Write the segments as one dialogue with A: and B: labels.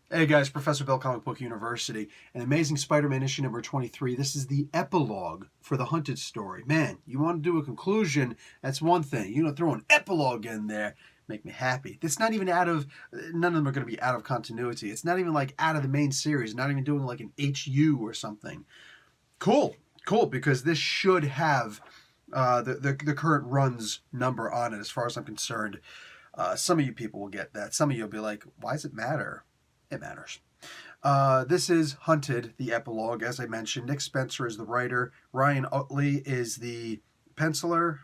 A: Hey guys, Professor Bill, Comic Book University, and Amazing Spider-Man issue number 23. This is the epilogue for the Hunted story. Man, you want to do a conclusion, that's one thing. You know, throw an epilogue in there, make me happy. It's not even out of, none of them are going to be out of continuity. It's not even like out of the main series, not even doing like an HU or something. Cool, cool, because this should have the current run's number on it as far as I'm concerned. Some of you people will get that. Some of you will be like, why does it matter? It matters. This is Hunted, the epilogue. As I mentioned, Nick Spencer is the writer. Ryan Utley is the penciler.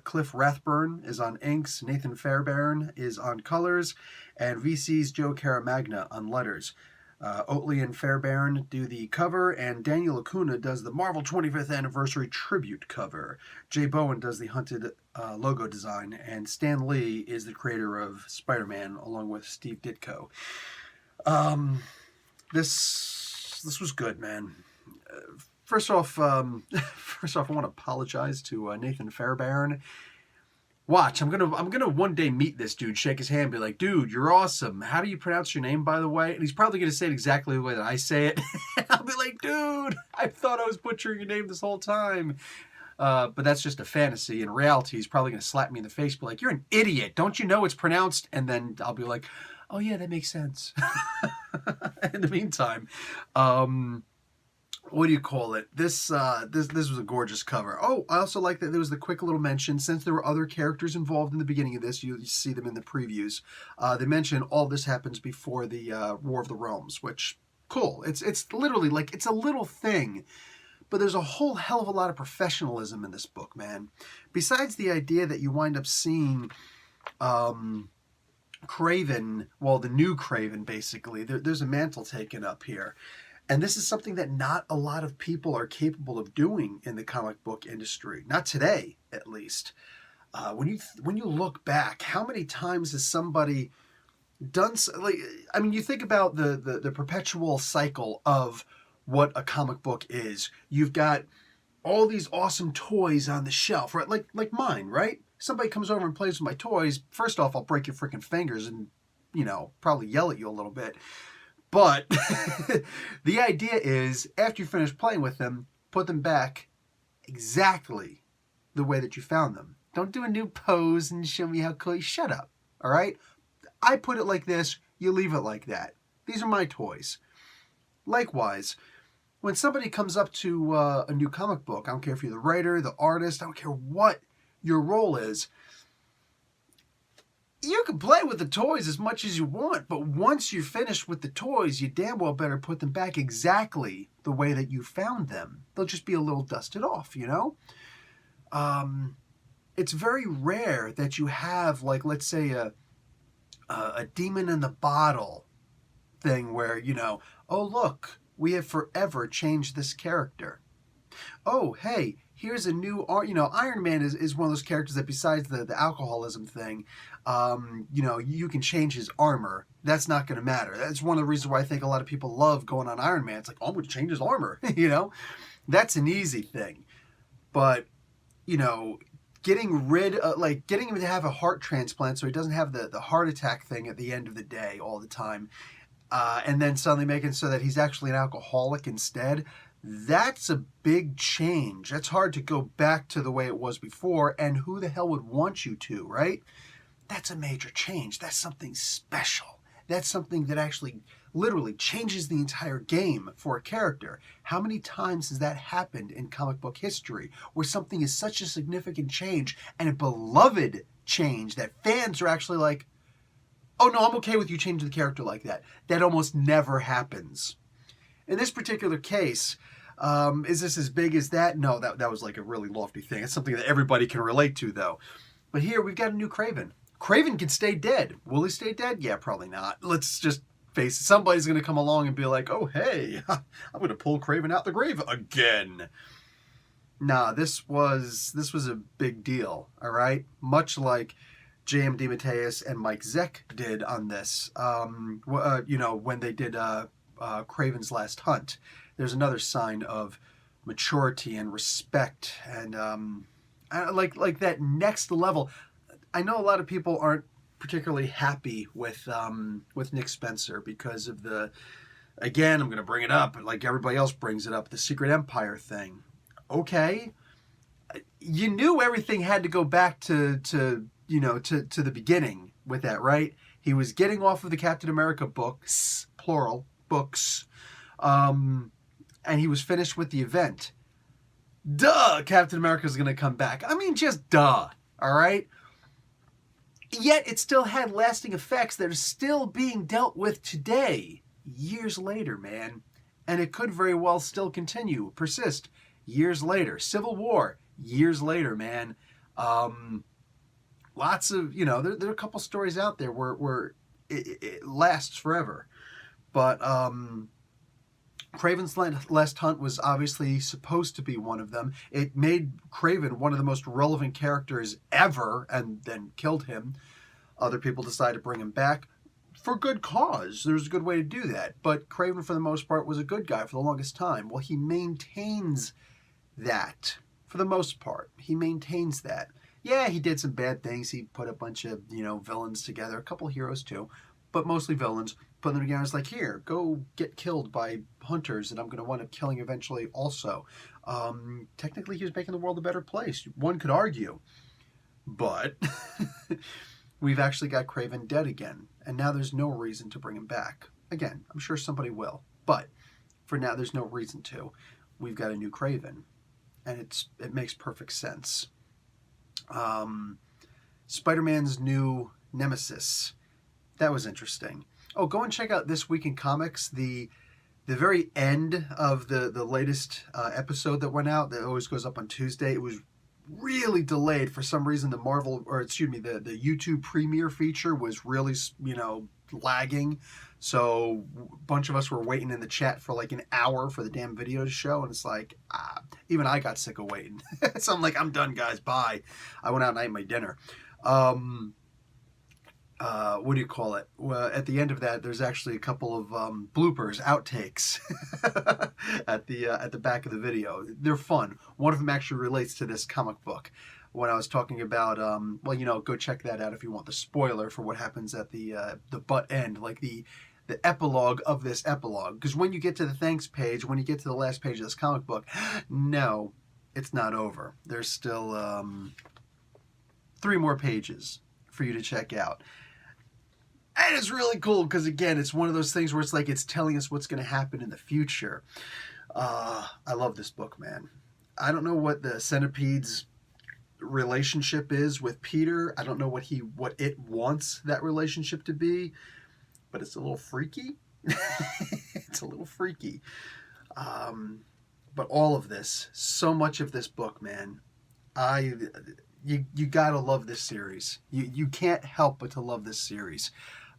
A: Cliff Rathburn is on inks. Nathan Fairbairn is on colors. And VC's Joe Caramagna on letters. Oatley and Fairbairn do the cover, and Daniel Acuna does the Marvel 25th Anniversary tribute cover. Jay Bowen does the Hunted logo design, and Stan Lee is the creator of Spider-Man, along with Steve Ditko. This was good, man. First off, I want to apologize to Nathan Fairbairn. Watch, I'm gonna one day meet this dude, shake his hand, be like, dude, you're awesome. How do you pronounce your name, by the way? And he's probably gonna say it exactly the way that I say it. I'll be like, dude, I thought I was butchering your name this whole time. But that's just a fantasy. In reality, he's probably gonna slap me in the face, be like, you're an idiot. Don't you know it's pronounced? And then I'll be like, oh yeah, that makes sense. In the meantime, what do you call it? This was a gorgeous cover. Oh, I also like that there was the quick little mention, since there were other characters involved in the beginning of this, you see them in the previews. They mention all this happens before the War of the Realms, which, cool. It's literally like, it's a little thing, but there's a whole hell of a lot of professionalism in this book, man. Besides the idea that you wind up seeing Kraven, well, the new Kraven, basically. There's a mantle taken up here. And this is something that not a lot of people are capable of doing in the comic book industry. Not today, at least. When you look back, how many times has somebody done, like, I mean, you think about the perpetual cycle of what a comic book is. You've got all these awesome toys on the shelf, right? Like mine, right? Somebody comes over and plays with my toys. First off, I'll break your freaking fingers and, probably yell at you a little bit. But the idea is, after you finish playing with them, put them back exactly the way that you found them. Don't do a new pose and show me how cool you. Shut up, all right? I put it like this, you leave it like that. These are my toys. Likewise, when somebody comes up to a new comic book, I don't care if you're the writer, the artist, I don't care what your role is, you can play with the toys as much as you want, but once you're finished with the toys, you damn well better put them back exactly the way that you found them. They'll just be a little dusted off, It's very rare that you have, like, let's say a demon in the bottle thing where, oh, look, we have forever changed this character. Oh, hey, here's a new, Iron Man is one of those characters that, besides the alcoholism thing, you can change his armor. That's not going to matter. That's one of the reasons why I think a lot of people love going on Iron Man. It's like, oh, I'm going to change his armor, That's an easy thing. But, getting getting him to have a heart transplant so he doesn't have the heart attack thing at the end of the day all the time, and then suddenly making it so that he's actually an alcoholic instead, that's a big change. That's hard to go back to the way it was before, and who the hell would want you to, right? That's a major change. That's something special. That's something that actually literally changes the entire game for a character. How many times has that happened in comic book history, where something is such a significant change and a beloved change that fans are actually like, oh no, I'm okay with you changing the character like that. That almost never happens. In this particular case, is this as big as that? No, that was like a really lofty thing. It's something that everybody can relate to, though. But here we've got a new Kraven. Kraven can stay dead. Will he stay dead? Yeah, probably not. Let's just face it. Somebody's going to come along and be like, oh, hey, I'm going to pull Kraven out the grave again. Nah, this was a big deal, all right? Much like J.M. DeMatteis and Mike Zeck did on this, when they did Kraven's Last Hunt. There's another sign of maturity and respect, and like that next level. I know a lot of people aren't particularly happy with Nick Spencer because of again, I'm going to bring it up, like everybody else brings it up, the Secret Empire thing. Okay, you knew everything had to go back to the beginning with that, right? He was getting off of the Captain America books, plural, books, and he was finished with the event. Duh, Captain America's going to come back. I mean, just duh, all right? Yet it still had lasting effects that are still being dealt with today, years later, man. And it could very well still continue, persist, years later. Civil War, years later, man. Lots of, there are a couple stories out there where it lasts forever. But Kraven's Last Hunt was obviously supposed to be one of them. It made Kraven one of the most relevant characters ever and then killed him. Other people decided to bring him back for good cause. There's a good way to do that. But Kraven, for the most part, was a good guy for the longest time. Well, he maintains that for the most part. He maintains that. Yeah, he did some bad things. He put a bunch of, villains together. A couple heroes, too. But mostly villains. Put them together. It's like, here, go get killed by hunters, and I'm going to wind up killing eventually also. Technically, he was making the world a better place. One could argue. But we've actually got Kraven dead again. And now there's no reason to bring him back. Again, I'm sure somebody will. But for now, there's no reason to. We've got a new Kraven. And it makes perfect sense. Spider-Man's new nemesis. That was interesting. Oh, go and check out This Week in Comics. The very end of the latest episode that went out, that always goes up on Tuesday, it was really delayed for some reason. The the YouTube premiere feature was really, lagging. So a bunch of us were waiting in the chat for like an hour for the damn video to show. And it's like, even I got sick of waiting. So I'm like, I'm done, guys. Bye. I went out and ate my dinner. What do you call it? Well, at the end of that, there's actually a couple of bloopers, outtakes at the back of the video. They're fun. One of them actually relates to this comic book. When I was talking about, go check that out if you want the spoiler for what happens at the butt end, like the epilogue of this epilogue. Because when you get to the thanks page, when you get to the last page of this comic book, no, it's not over. There's still 3 more pages for you to check out. And it's really cool because, again, it's one of those things where it's like it's telling us what's going to happen in the future. I love this book, man. I don't know what the Centipede's relationship is with Peter. I don't know what it wants that relationship to be, but it's a little freaky. It's a little freaky. But all of this, so much of this book, man, you gotta love this series. You can't help but to love this series.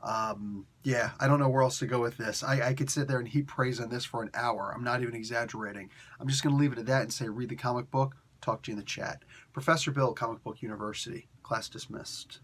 A: I don't know where else to go with this. I could sit there and heap praise on this for an hour. I'm not even exaggerating. I'm just going to leave it at that and say read the comic book. Talk to you in the chat. Professor Bill, Comic Book University. Class dismissed.